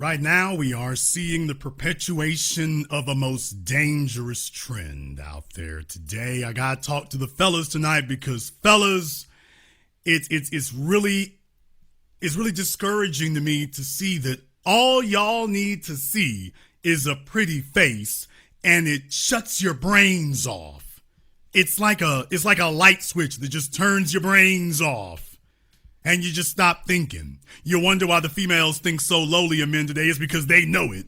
Right now, we are seeing the perpetuation of a most dangerous trend out there today. I gotta talk to the fellas tonight because, fellas, it's really discouraging to me to see that all y'all need to see is a pretty face, and it shuts your brains off. It's like a light switch that just turns your brains off. And you just stop thinking. You wonder why the females think so lowly of men today. Is because they know it.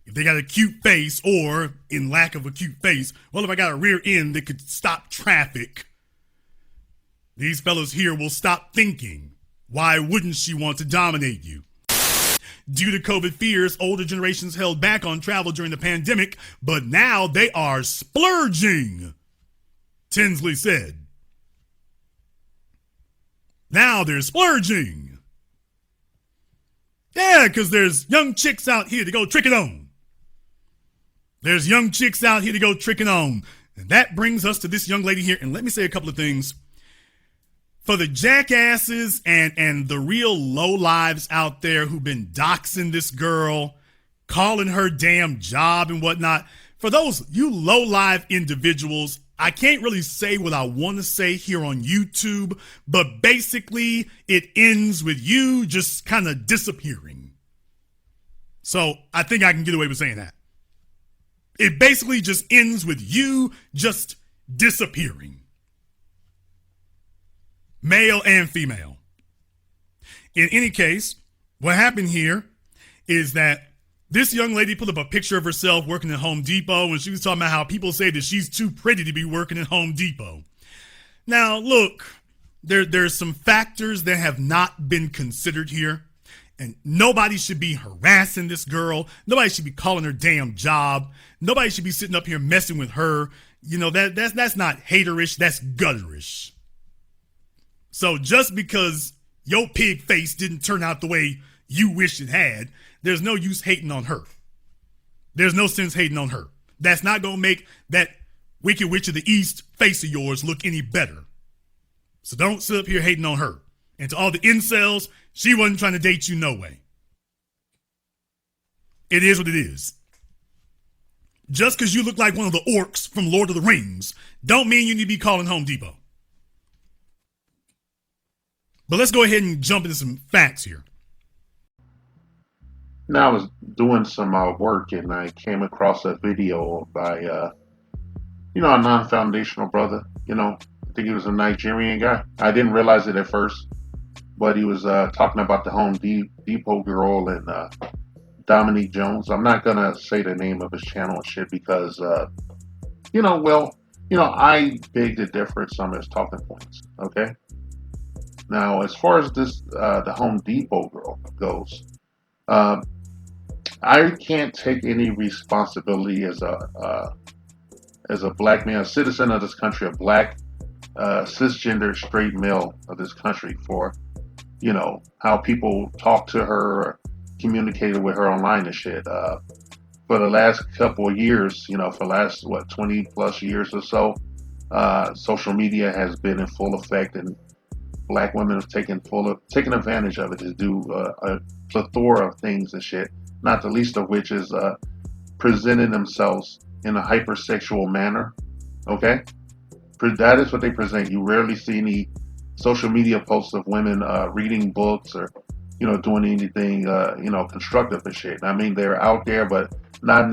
If they got a cute face, or in lack of a cute face, well, if I got a rear end that could stop traffic, these fellas here will stop thinking. Why wouldn't she want to dominate you? Due to COVID fears, older generations held back on travel during the pandemic, but now they are splurging, Tinsley said. Now they're splurging. Yeah, because there's young chicks out here to go tricking on. There's young chicks out here to go tricking on. And that brings us to this young lady here. And let me say a couple of things. For the jackasses and the real lowlives out there who've been doxing this girl, calling her damn job and whatnot, for those, you low-live individuals, I can't really say what I want to say here on YouTube, but basically it ends with you just kind of disappearing. So I think I can get away with saying that. It basically just ends with you just disappearing. Male and female. In any case, what happened here is that this young lady put up a picture of herself working at Home Depot, and she was talking about how people say that she's too pretty to be working at Home Depot. Now, look, there's some factors that have not been considered here, and nobody should be harassing this girl. Nobody should be calling her damn job. Nobody should be sitting up here messing with her. You know, that's not haterish, that's gutterish. So just because your pig face didn't turn out the way you wish it had, there's no use hating on her. There's no sense hating on her. That's not going to make that Wicked Witch of the East face of yours look any better. So don't sit up here hating on her. And to all the incels, she wasn't trying to date you no way. It is what it is. Just because you look like one of the orcs from Lord of the Rings, don't mean you need to be calling Home Depot. But let's go ahead and jump into some facts here. Now I was doing some work and I came across a video by, a non-foundational brother. I think he was a Nigerian guy. I didn't realize it at first, but he was talking about the Home Depot girl and Dominique Jones. I'm not gonna say the name of his channel and shit because, I beg to differ at some of his talking points. Okay. Now, as far as this, the Home Depot girl goes. I can't take any responsibility as a black man, a citizen of this country, a black cisgender straight male of this country for, how people talk to her or communicated with her online and shit. For the last couple of years, for the last 20 plus years or so, social media has been in full effect, and black women have taken advantage of it to do a plethora of things and shit. Not the least of which is presenting themselves in a hypersexual manner. Okay, that is what they present. You rarely see any social media posts of women reading books or doing anything constructive and shit. I mean, they're out there, but not in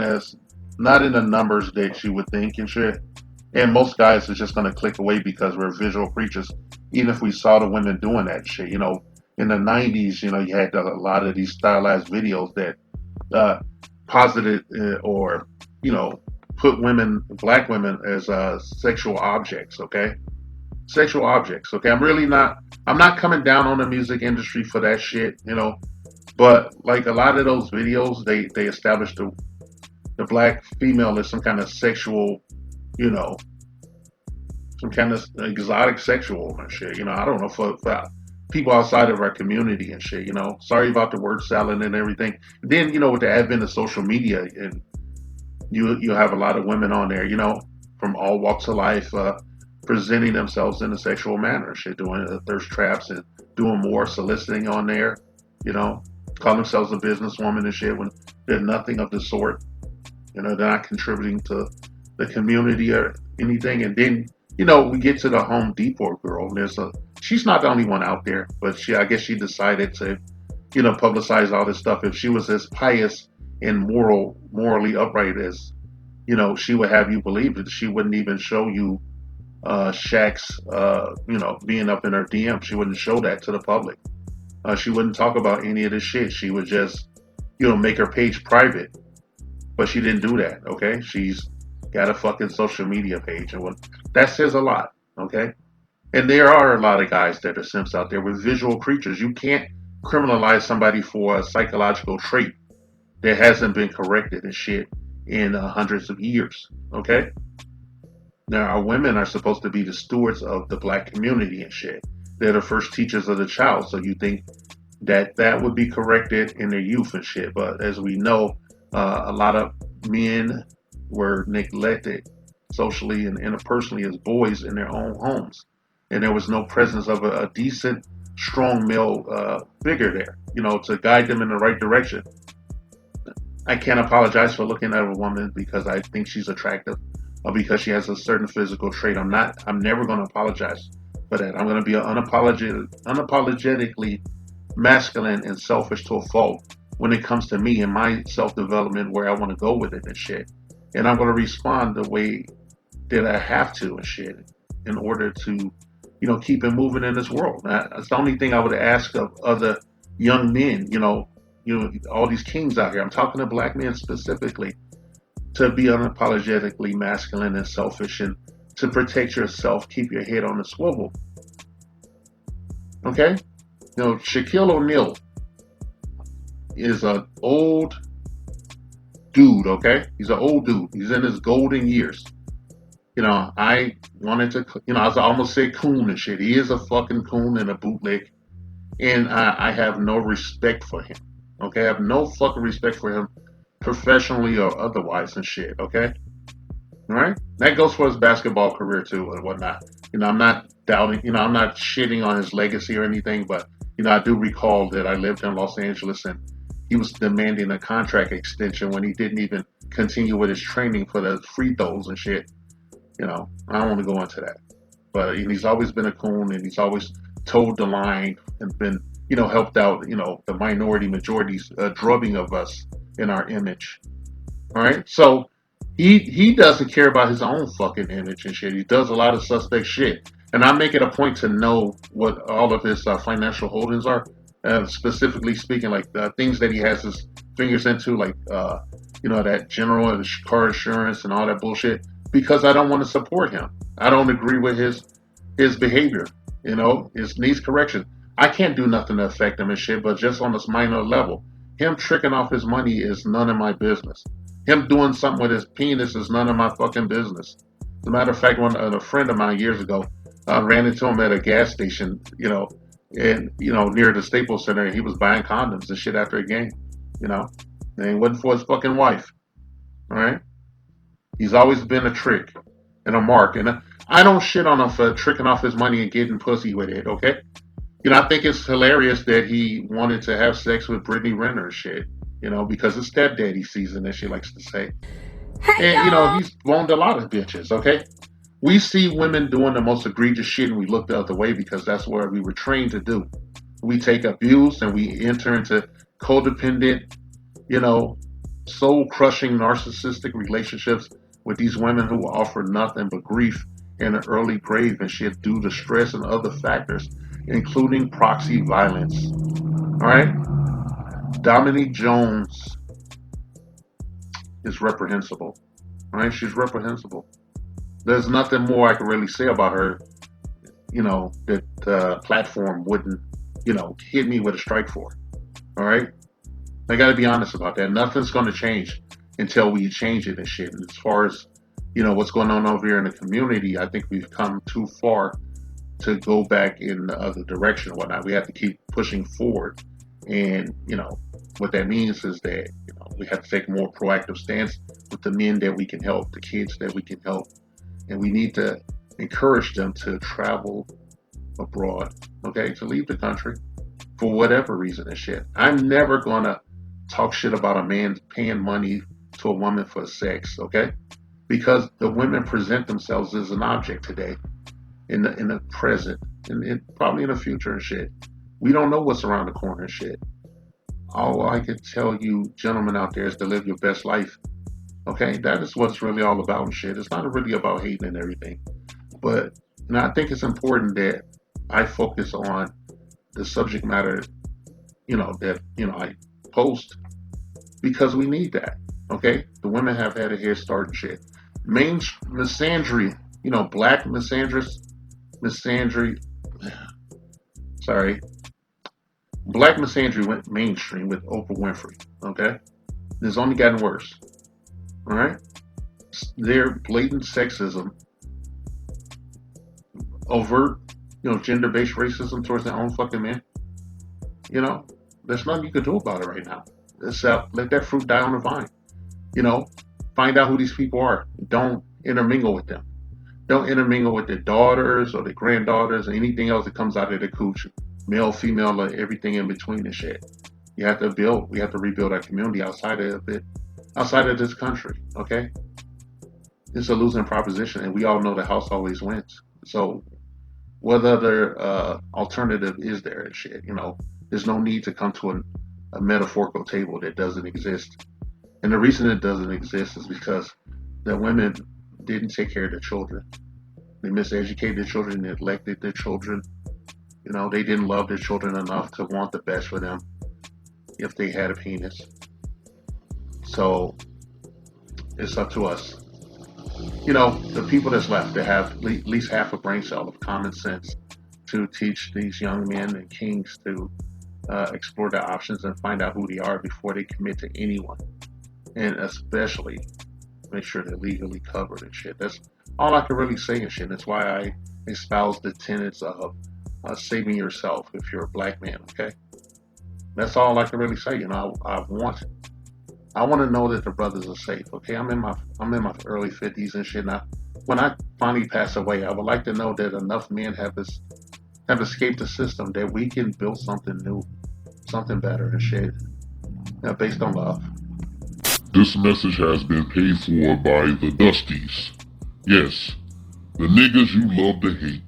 the numbers that you would think and shit. And most guys are just gonna click away because we're visual creatures. Even if we saw the women doing that shit, in the 90s, you had a lot of these stylized videos that posited or put black women as sexual objects. Okay, sexual objects. Okay, I'm not coming down on the music industry for that shit. But like a lot of those videos, they established the black female as some kind of sexual, some kind of exotic sexual and shit. I don't know for people outside of our community and shit. Sorry about the word salad and everything. Then with the advent of social media, and you have a lot of women on there, from all walks of life, presenting themselves in a sexual manner and shit, doing thirst traps and doing more soliciting on there, call themselves a businesswoman and shit when they're nothing of the sort. They're not contributing to the community or anything. And then, we get to the Home Depot girl. And she's not the only one out there, but I guess she decided to, publicize all this stuff. If she was as pious and morally upright as, she would have you believe it, she wouldn't even show you Shaq's, being up in her DM. She wouldn't show that to the public. She wouldn't talk about any of this shit. She would just, make her page private. But she didn't do that, okay? She's got a fucking social media page. And that says a lot, okay? And there are a lot of guys that are simps out there with visual creatures. You can't criminalize somebody for a psychological trait that hasn't been corrected and shit in hundreds of years, okay? Now, our women are supposed to be the stewards of the black community and shit. They're the first teachers of the child. So you think that would be corrected in their youth and shit. But as we know, a lot of men were neglected socially and interpersonally as boys in their own homes. And there was no presence of a decent, strong male figure there, to guide them in the right direction. I can't apologize for looking at a woman because I think she's attractive or because she has a certain physical trait. I'm never going to apologize for that. I'm going to be unapologetically masculine and selfish to a fault when it comes to me and my self-development, where I want to go with it and shit. And I'm going to respond the way that I have to and shit in order to, keep it moving in this world. That's the only thing I would ask of other young men, all these kings out here. I'm talking to black men specifically, to be unapologetically masculine and selfish and to protect yourself, keep your head on the swivel. Okay? Shaquille O'Neal is an old dude, okay? He's an old dude. He's in his golden years. I wanted to, I almost said coon and shit. He is a fucking coon and a bootleg. And I have no respect for him, okay? I have no fucking respect for him professionally or otherwise and shit, okay? All right? That goes for his basketball career too and whatnot. I'm not doubting, I'm not shitting on his legacy or anything, but, I do recall that I lived in Los Angeles and he was demanding a contract extension when he didn't even continue with his training for the free throws and shit. I don't want to go into that. But he's always been a coon and he's always toed the line and been, helped out, the majority's drubbing of us in our image. All right. So he doesn't care about his own fucking image and shit. He does a lot of suspect shit. And I make it a point to know what all of his financial holdings are. Specifically speaking, like things that he has his fingers into, like, that general car insurance and all that bullshit, because I don't want to support him. I don't agree with his behavior. It needs correction. I can't do nothing to affect him and shit, but just on this minor level, him tricking off his money is none of my business. Him doing something with his penis is none of my fucking business. As a matter of fact, when a friend of mine years ago ran into him at a gas station, and near the Staples Center, and he was buying condoms and shit after a game, and it wasn't for his fucking wife. All right, he's always been a trick and a mark, and I don't shit on him for tricking off his money and getting pussy with it. Okay, I think it's hilarious that he wanted to have sex with Brittany Renner and shit, because it's stepdaddy season, as she likes to say. Hey, And, y'all. he's boned a lot of bitches, okay? We see women doing the most egregious shit and we look the other way because that's what we were trained to do. We take abuse and we enter into codependent, soul-crushing narcissistic relationships with these women who offer nothing but grief and an early grave and shit due to stress and other factors, including proxy violence. All right? Dominique Jones is reprehensible. All right? She's reprehensible. There's nothing more I can really say about her, that the platform wouldn't, hit me with a strike for. All right? I got to be honest about that. Nothing's going to change until we change it and shit. And as far as, what's going on over here in the community, I think we've come too far to go back in the other direction and whatnot. We have to keep pushing forward. And, what that means is that, we have to take a more proactive stance with the men that we can help, the kids that we can help. And we need to encourage them to travel abroad, okay, to leave the country, for whatever reason and shit. I'm never gonna talk shit about a man paying money to a woman for sex, okay? Because the women present themselves as an object today, in the present, and probably in the future and shit. We don't know what's around the corner and shit. All I can tell you, gentlemen out there, is to live your best life. Okay, that is what it's really all about and shit. It's not really about hating and everything, but I think it's important that I focus on the subject matter, that I post, because we need that. Okay, the women have had a head start and shit. Main misandry, black misandry. Sorry, black misandry went mainstream with Oprah Winfrey. Okay, it's only gotten worse. All right, their blatant sexism, overt, gender-based racism towards their own fucking men. There's nothing you can do about it right now. Except let that fruit die on the vine. You know, find out who these people are. Don't intermingle with them. Don't intermingle with their daughters or their granddaughters or anything else that comes out of their cooch, male, female, or everything in between and shit. We have to rebuild our community outside of it, outside of this country. Okay, it's a losing proposition, and we all know the house always wins. So, what other alternative is there and shit? There's no need to come to a metaphorical table that doesn't exist. And the reason it doesn't exist is because the women didn't take care of their children. They miseducated their children, neglected their children. They didn't love their children enough to want the best for them if they had a penis. So it's up to us. The people that's left that have at least half a brain cell of common sense to teach these young men and kings to explore their options and find out who they are before they commit to anyone. And especially make sure they're legally covered and shit. That's all I can really say and shit. That's why I espouse the tenets of saving yourself if you're a black man, okay? That's all I can really say. I want to know that the brothers are safe, okay? I'm in my early 50s and shit. Now, when I finally pass away, I would like to know that enough men have escaped the system that we can build something new, something better and shit, based on love. This message has been paid for by the Dusties. Yes, the niggas you love to hate.